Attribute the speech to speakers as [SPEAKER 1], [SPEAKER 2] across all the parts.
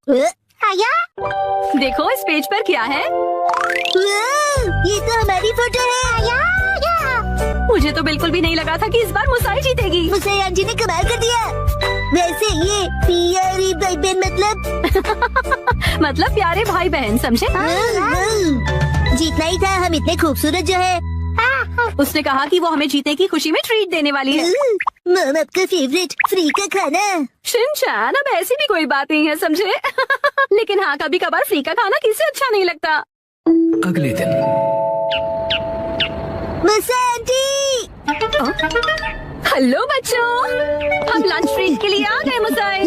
[SPEAKER 1] आया
[SPEAKER 2] देखो इस पेज पर क्या है।
[SPEAKER 1] ये तो हमारी फोटो है। आया
[SPEAKER 2] मुझे तो बिल्कुल भी नहीं लगा था कि इस बार मुसाई जीतेगी।
[SPEAKER 1] मुसाई आंटी ने कमाल कर दिया। वैसे ये प्यारे भाई बहन
[SPEAKER 2] मतलब प्यारे भाई बहन, समझे?
[SPEAKER 1] जीतना ही था, हम इतने खूबसूरत जो है।
[SPEAKER 2] उसने कहा कि वो हमें जीतने की खुशी में ट्रीट देने वाली है।
[SPEAKER 1] मम आपका फेवरेट फ्री का खाना।
[SPEAKER 2] शिनचैन, अब ऐसी भी कोई बात नहीं है, समझे? लेकिन हाँ, कभी कभार फ्री का खाना किसे अच्छा नहीं लगता।
[SPEAKER 3] अगले दिन
[SPEAKER 1] मुसाई आंटी।
[SPEAKER 2] हेलो बच्चों, हम लंच ट्रीट के लिए आ गए। मुसाई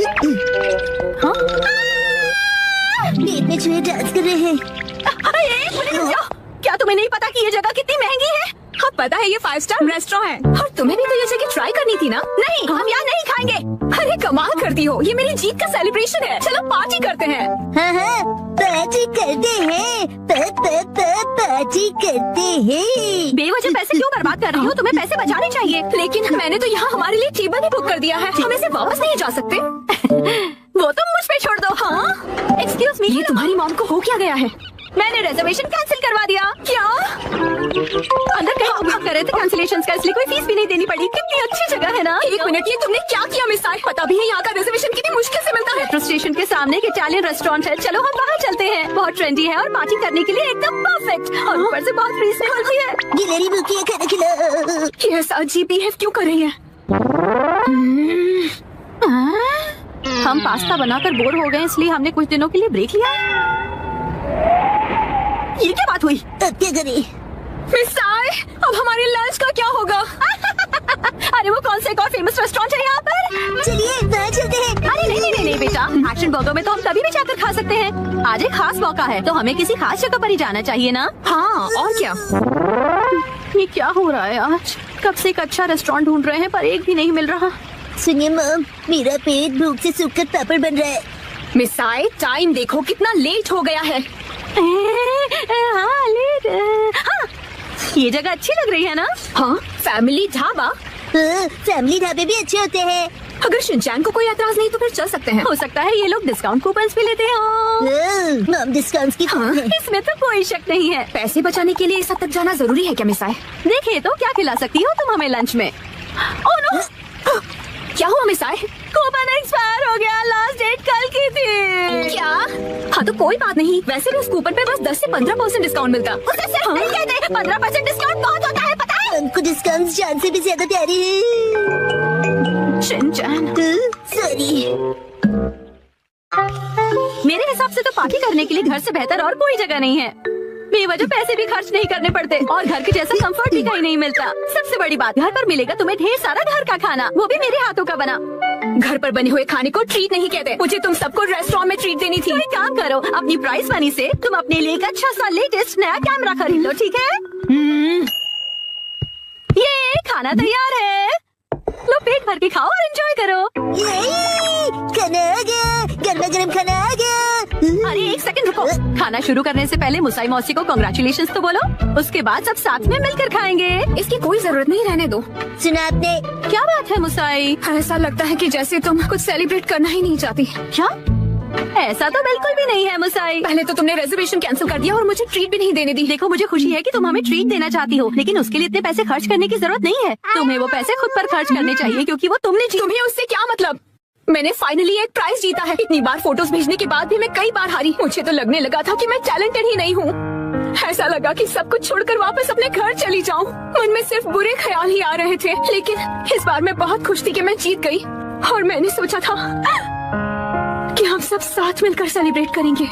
[SPEAKER 1] पेट में चूहे डांस कर रहे हैं।
[SPEAKER 2] क्या तुम्हें नहीं पता कि ये जगह कितनी महंगी है? हाँ पता है, ये 5 स्टार रेस्टोरेंट है और तुम्हें भी तो ये जगह ट्राई करनी थी ना। नहीं, हम यहाँ नहीं खाएंगे। अरे कमाल करती हो, ये मेरी जीत का सेलिब्रेशन है। चलो पार्टी करते हैं।
[SPEAKER 1] हाँ, पार्टी करते हैं। पार्टी करते हैं।
[SPEAKER 2] बेवजह पैसे क्यों बर्बाद कर रही हो? तुम्हें पैसे बचाने चाहिए। लेकिन मैंने तो यहाँ हमारे लिए टेबल ही बुक कर दिया है, हम इसे वापस नहीं जा सकते। वो तुम मुझ पे छोड़ दो। हाँ एक्सक्यूज मी, ये तुम्हारी मॉम को हो क्या गया है? मैंने रिजर्वेशन कैंसिल करवा दिया। क्या? अंदर कहीं हम कर रहे थे कैंसिलेशन का, इसलिए कोई फीस भी नहीं देनी पड़ी। कितनी अच्छी जगह है ना। एक मिनट, ये तुमने क्या किया मिसाई? पता भी है यहाँ का रिजर्वेशन कितनी मुश्किल से मिलता है। मेट्रो स्टेशन के सामने एक इटालियन रेस्टोरेंट है, चलो हम वहाँ चलते हैं। बहुत ट्रेंडी है और पार्टी करने के लिए एकदम परफेक्ट, और ऊपर से बहुत रीजनेबल भी है।
[SPEAKER 1] गिलहरी भूखी खाना खिला।
[SPEAKER 2] ये अजीब बिहेव क्यों कर रही है? हम पास्ता बनाकर बोर हो गए, इसलिए हमने कुछ दिनों के लिए ब्रेक लिया। ये क्या बात हुई?
[SPEAKER 1] अब क्या करें?
[SPEAKER 2] मिसाई, अब हमारे लंच का क्या होगा? अरे वो कौन सा एक और फेमस रेस्टोरेंट है यहाँ पर?
[SPEAKER 1] चलिए वहाँ चलते हैं।
[SPEAKER 2] अरे नहीं बेटा, एक्शन बर्गर में तो हम तभी भी जाकर खा सकते हैं। आज एक खास मौका है, तो हमें किसी खास जगह पर ही जाना चाहिए ना। हाँ और क्या। ये क्या हो रहा है आज? कब से एक अच्छा रेस्टोरेंट ढूंढ रहे हैं पर एक भी नहीं मिल रहा।
[SPEAKER 1] सुनिए मम, मेरा पेट भूख से सूखकर पापड़ बन रहा है।
[SPEAKER 2] मिसाई, टाइम देखो कितना लेट हो गया है। हाँ लेट। हाँ, ये जगह अच्छी लग रही है ना? हाँ, फैमिली ढाबा।
[SPEAKER 1] फैमिली ढाबे भी अच्छे होते हैं।
[SPEAKER 2] अगर शिनचैन को कोई एतराज नहीं तो फिर चल सकते हैं। हो सकता है ये लोग डिस्काउंट कूपन्स भी लेते हो।
[SPEAKER 1] मम डिस्काउंट की
[SPEAKER 2] हाँ, इसमें तो कोई शक नहीं है। पैसे बचाने के लिए इस हद तक जाना जरूरी है क्या मिसाई? देखिए तो क्या खिला सकती हो तुम हमें लंच में? Oh no! क्या हुआ मिसाई? कूपन एक्सपायर हो गया, लास्ट डेट कल की थी। क्या? हाँ तो कोई बात नहीं, वैसे भी उस कूपन पे बस 10 से 15% डिस्काउंट मिलता। उसे सिर्फ नहीं कहते, 15% डिस्काउंट बहुत होता है, पता है?
[SPEAKER 1] हमको डिस्काउंट जान से भी ज्यादा प्यारी है।
[SPEAKER 2] Shinchan
[SPEAKER 1] sorry.
[SPEAKER 2] मेरे हिसाब से तो पार्टी करने के लिए घर से बेहतर और कोई जगह नहीं है। बेवजह पैसे भी खर्च नहीं करने पड़ते और घर के जैसा कंफर्ट भी कहीं नहीं मिलता। सबसे बड़ी बात, घर पर मिलेगा तुम्हें ढेर सारा घर का खाना, वो भी मेरे हाथों का बना। घर पर बने हुए खाने को ट्रीट नहीं कहते। मुझे तुम सबको रेस्टोरेंट में ट्रीट देनी थी। तो एक काम करो, अपनी प्राइस मनी से तुम अपने लिए एक अच्छा सा लेटेस्ट नया कैमरा खरीद लो, ठीक है? ये खाना तैयार है, लो पेट भर के खाओ और एंजॉय करो।
[SPEAKER 1] खाना आ गया, गर्मा गर्म खाना आ गया।
[SPEAKER 2] अरे एक सेकंड रुको, खाना शुरू करने से पहले मुसाई मौसी को कांग्रेचुलेशंस तो बोलो, उसके बाद सब साथ में मिलकर खाएंगे। इसकी कोई जरूरत नहीं, रहने दो।
[SPEAKER 1] सुना आपने?
[SPEAKER 2] क्या बात है मुसाई? ऐसा लगता है कि जैसे तुम कुछ सेलिब्रेट करना ही नहीं चाहती। क्या? ऐसा तो बिल्कुल भी नहीं है मुसाई। पहले तो तुमने रिजर्वेशन कैंसिल कर दिया और मुझे ट्रीट भी नहीं देने दी। देखो मुझे खुशी है कि तुम हमें ट्रीट देना चाहती हो, लेकिन उसके लिए इतने पैसे खर्च करने की जरूरत नहीं है। तुम्हें वो पैसे खुद पर खर्च करने चाहिए, क्योंकि वो तुमने तुम्हें उससे क्या मतलब? मैंने फाइनली एक प्राइज जीता है। इतनी बार फोटोज भेजने के बाद भी मैं कई बार हारी। मुझे तो लगने लगा था कि मैं टैलेंटेड ही नहीं हूँ। ऐसा लगा कि सब कुछ छोड़कर वापस अपने घर चली जाऊँ। मन में सिर्फ बुरे ख्याल ही आ रहे थे, लेकिन इस बार मैं बहुत खुश थी कि मैं जीत गई और मैंने सोचा था कि हम सब साथ मिलकर सेलिब्रेट करेंगे।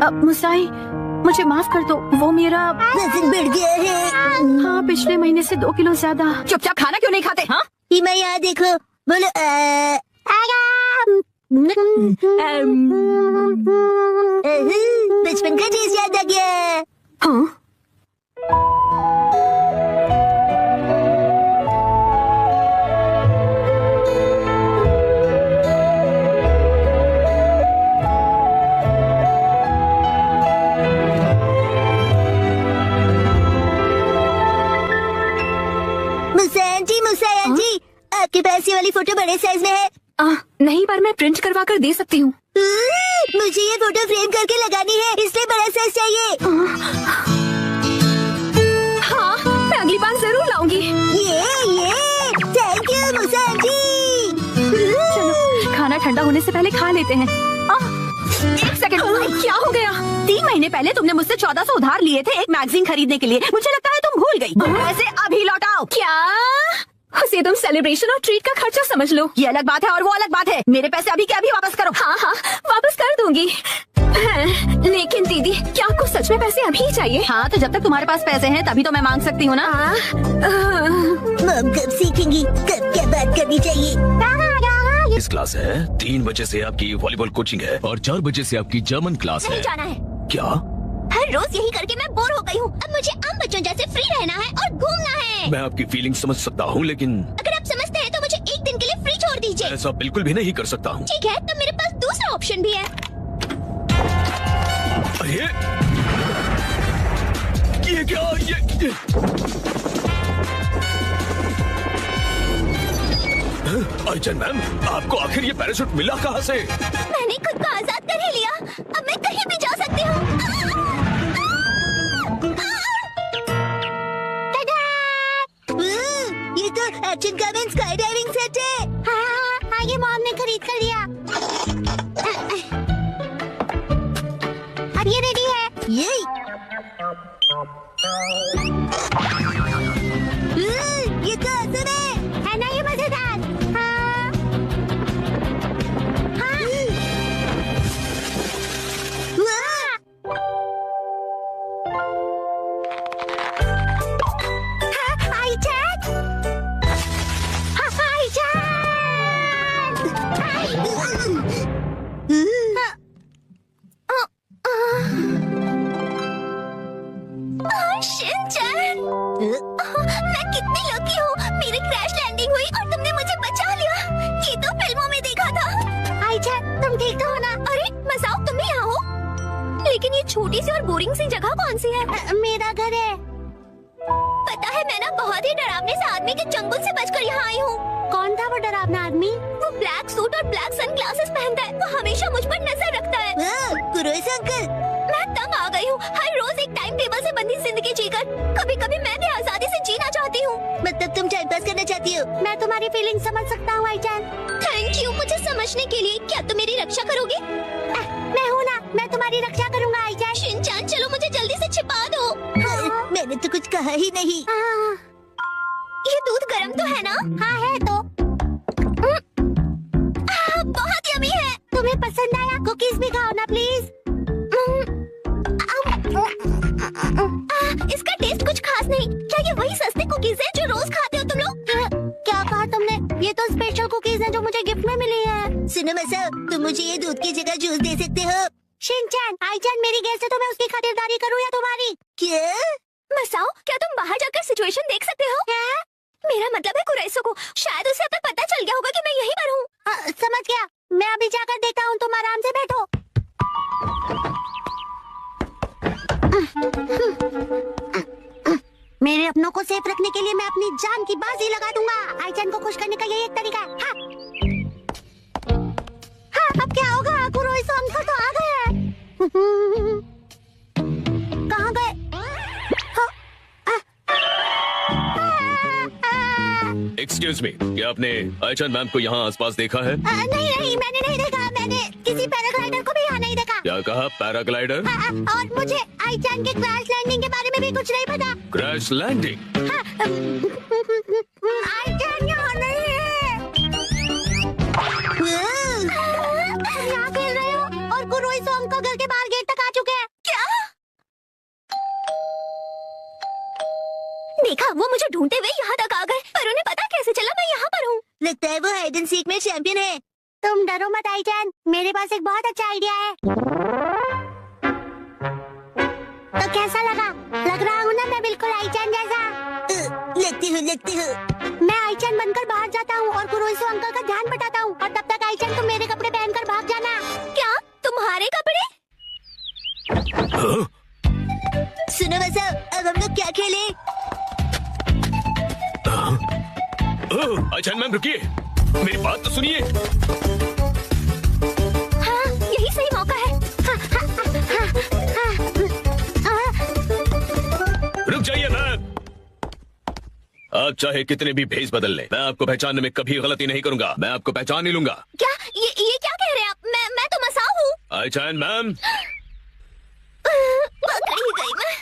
[SPEAKER 2] अब मुसाई मुझे माफ कर दो, वो मेरा
[SPEAKER 1] वजन बढ़ गया है।
[SPEAKER 2] हाँ, पिछले महीने से 2 किलो ज्यादा। चुपचाप खाना क्यों नहीं खाते? हाँ
[SPEAKER 1] हिमा यहाँ देखो, बोलो बचपन का चीज याद आ गया।
[SPEAKER 2] हाँ
[SPEAKER 1] मुसाई आंटी, आपके पास ये वाली फोटो बड़े साइज में है।
[SPEAKER 2] नहीं, पर मैं प्रिंट करवा कर दे सकती हूँ।
[SPEAKER 1] मुझे ये फोटो फ्रेम करके लगानी है, इसलिए बड़ा साइज चाहिए।
[SPEAKER 2] हाँ, मैं अगली बार जरूर लाऊंगी।
[SPEAKER 1] ये थैंक यू मुसान जी।
[SPEAKER 2] चलो, खाना ठंडा होने से पहले खा लेते हैं। एक सेकंड, क्या हो गया?
[SPEAKER 3] 3 महीने पहले तुमने मुझसे 1400 उधार लिए थे एक मैगजीन खरीदने के लिए। मुझे लगता है तुम भूल गई। पैसे अभी लौटाओ।
[SPEAKER 2] क्या? उसे तुम सेलिब्रेशन और ट्रीट का खर्चा समझ लो।
[SPEAKER 3] ये अलग बात है और वो अलग बात है। मेरे पैसे अभी के अभी वापस करो।
[SPEAKER 2] हाँ, वापस कर दूंगी। लेकिन दीदी, क्या आपको सच में पैसे अभी चाहिए?
[SPEAKER 3] हाँ, तो जब तक तुम्हारे पास पैसे हैं तभी तो मैं मांग सकती हूँ ना।
[SPEAKER 1] मम कब सीखेंगी, कब क्या बात करनी चाहिए?
[SPEAKER 4] इस क्लास है, 3 बजे से आपकी वॉलीबॉल कोचिंग है और 4 बजे से आपकी जर्मन क्लास है।
[SPEAKER 1] नहीं जाना है।
[SPEAKER 4] क्या?
[SPEAKER 1] हर रोज यही करके मैं बोर हो गई हूँ। अब मुझे आम बच्चों जैसे फ्री रहना है और घूमना है।
[SPEAKER 4] मैं आपकी फीलिंग समझ सकता हूँ, लेकिन
[SPEAKER 1] अगर आप समझते हैं तो मुझे एक दिन के लिए फ्री छोड़ दीजिए।
[SPEAKER 4] ऐसा बिल्कुल भी नहीं कर सकता हूँ।
[SPEAKER 1] ठीक है, तो मेरे पास दूसरा ऑप्शन भी है।
[SPEAKER 4] अरे ये क्या? ये अर्चन मैम, आपको आखिर ये पैराशूट मिला कहाँ से?
[SPEAKER 1] मैंने खुद को आजाद कर ही लिया। अब मैं कहीं भी जा सकती हूँ। ये तो action comment sky diving set है। हाँ, ये मॉम ने खरीद कर दिया। अब ये रेडी है। ये तो असम है ना? ये मजेदार। हाँ। हाँ। आईचैन। शिनचैन, मैं कितनी लकी हूँ। मेरी क्रैश लैंडिंग हुई और तुमने मुझे बचा लिया। ये तो फिल्मों में देखा था। आईचैन, तुम ठीक तो हो ना? अरे मसाओ, तुम भी यहाँ हो? लेकिन ये छोटी सी और बोरिंग सी जगह कौन सी है? मेरा घर है। पता है, मैं ना बहुत ही डरावने से आदमी के चंगुल से बचकर यहाँ आई हूँ। कौन था वो डरावना आदमी? वो ब्लैक सूट और ब्लैक सनग्लासेस पहनता है। वो हमेशा मुझ पर नजर रखता है। कुरोइस अंकल, मैं तंग आ गई हूँ। हर रोज एक टाइम टेबल से बंधी जिंदगी जीकर कभी कभी मैं भी आजादी से जीना चाहती हूँ। मतलब तुम टाइम पास करना चाहती हो? मैं तुम्हारी फीलिंग समझ सकता हूँ आईचैन। थैंक यू मुझे समझने के लिए। क्या तुम मेरी रक्षा करोगे? मैं हूँ ना, मैं तुम्हारी रक्षा करूँगा आईचैन। शिनचैन, चलो मुझे जल्दी से छिपा दो। मैंने तो कुछ कहा ही नहीं। ये दूध गर्म तो है ना? हाँ है तो। बहुत यमी है। तुम्हें पसंद आया? कुकीज भी खाओ ना प्लीज। इसका टेस्ट कुछ खास नहीं। क्या ये वही सस्ते कुकीज हैं जो रोज खाते हो तुम लोग? क्या कहा तुमने? ये तो स्पेशल कुकीज हैं जो मुझे गिफ्ट में मिली है। सुनो मसा, तुम मुझे ये दूध की जगह जूस दे सकते हो? शिनचैन, आईचैन मेरी गेस्ट है तो मैं उसकी खातिरदारी करूँ या तुम्हारी? क्या? मसाओ, क्या तुम बाहर जाकर सिचुएशन देख सकते हो? क्या? मेरा मतलब है कुरैसो को। शायद उसे अब तक पता चल गया होगा कि मैं यहीं पर हूँ। समझ गया, मैं अभी जाकर देखता हूँ। तुम आराम से बैठो। मेरे अपनों को सेफ रखने के लिए मैं अपनी जान की बाजी लगा दूंगा। आईचैन को खुश करने का यही एक तरीका है। हाँ। हाँ, अब क्या होगा? कुरोइसो अंकल तो आ गए हैं। कहाँ गए?
[SPEAKER 4] एक्सक्यूज मी, क्या आपने आयचन मैम को यहाँ आसपास देखा है?
[SPEAKER 1] नहीं, मैंने नहीं देखा। मैंने किसी पैराग्लाइडर को भी यहाँ नहीं देखा।
[SPEAKER 4] क्या कहा? पैराग्लाइडर?
[SPEAKER 1] और मुझे आईचैन के क्रैश लैंडिंग के बारे में भी कुछ नहीं पता।
[SPEAKER 4] Crash landing?
[SPEAKER 1] आईचैन यहाँ नहीं है। यहाँ खेल रहे हो और कुरोइसो अंकल घर के बाहर गेट तक आ चुके हैं। क्या? देखा, वो मुझे ढूंढते हुए यहाँ तक आ गए, पर उन्हें पता कैसे चला मैं यहाँ पर हूँ? लगता है वो हाइड एंड सीक में चैंपियन है। तुम डरो मत आईचैन, मेरे पास एक बहुत अच्छा आइडिया है। तो कैसा लगा? लग रहा हूँ ना मैं बिल्कुल आईचैन जैसा? लगती हूँ। मैं आईचैन बनकर बाहर जाता हूँ और कुरोइसो अंकल का ध्यान बटाता हूँ, और तब तक आईचैन तुम मेरे कपड़े पहनकर भाग जाना। क्या? तुम्हारे कपड़े? सुनो वैसा, अब हम लोग क्या खेलें?
[SPEAKER 4] आयचन मैम रुकिए, मेरी बात तो सुनिए।
[SPEAKER 1] हाँ,
[SPEAKER 4] चाहे कितने भी भेष बदल ले, मैं आपको पहचानने में कभी गलती नहीं करूंगा। मैं आपको पहचान नहीं लूंगा।
[SPEAKER 1] क्या ये क्या कह रहे हैं आप? मैं तो मसाओ हूँ।
[SPEAKER 4] आई चैन मैम,
[SPEAKER 1] पकड़ी गई मैं।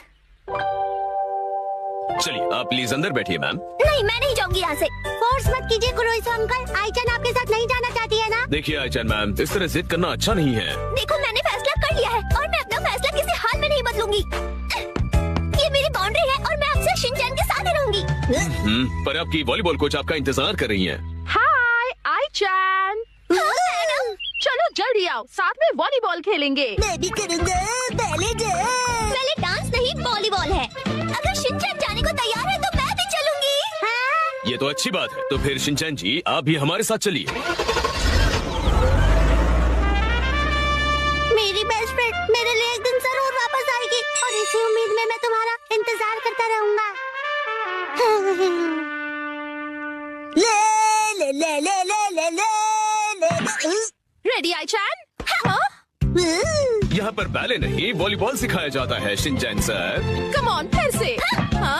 [SPEAKER 4] चलिए आप प्लीज अंदर बैठिए मैम।
[SPEAKER 1] नहीं, मैं नहीं जाऊंगी यहाँ से। फोर्स मत कीजिए कुरोइसो अंकल। आईचन आपके साथ नहीं जाना चाहती है ना?
[SPEAKER 4] देखिए आई चैन मैम, इस तरह जिद करना अच्छा नहीं है।
[SPEAKER 1] देखो, मैंने फैसला कर लिया है और मैं अपना फैसला किसी हाल में नहीं बदलूंगी। ये मेरी बाउंड्री है और मैं आपसे शिनचैन के साथ ही रहूंगी।
[SPEAKER 4] पर आपकी वॉलीबॉल कोच आपका इंतजार कर रही हैं।
[SPEAKER 2] हाय आई-चैन,
[SPEAKER 1] हाँ, मैडम।
[SPEAKER 2] चलो जल्दी आओ, साथ में वॉलीबॉल खेलेंगे।
[SPEAKER 1] मैं भी करूँगा। पहले डांस नहीं, वॉलीबॉल है। अगर शिनचैन जाने को तैयार है तो मैं भी चलूंगी। हाँ?
[SPEAKER 4] ये तो अच्छी बात है। तो फिर शिनचैन जी आप भी हमारे साथ चलिए।
[SPEAKER 1] मेरी बेस्ट फ्रेंड मेरे लिए एक दिन जरूर वापस आएगी और इसी उम्मीद में मैं तुम्हारा इंतजार करता रहूंगा। ले ले ले ले ले ले ले ले।
[SPEAKER 2] रेडी आई-चैन?
[SPEAKER 4] यहाँ पर बैले नहीं, वॉलीबॉल सिखाया जाता है शिनचैन सर।
[SPEAKER 2] कम ऑन, फिर से। हाँ?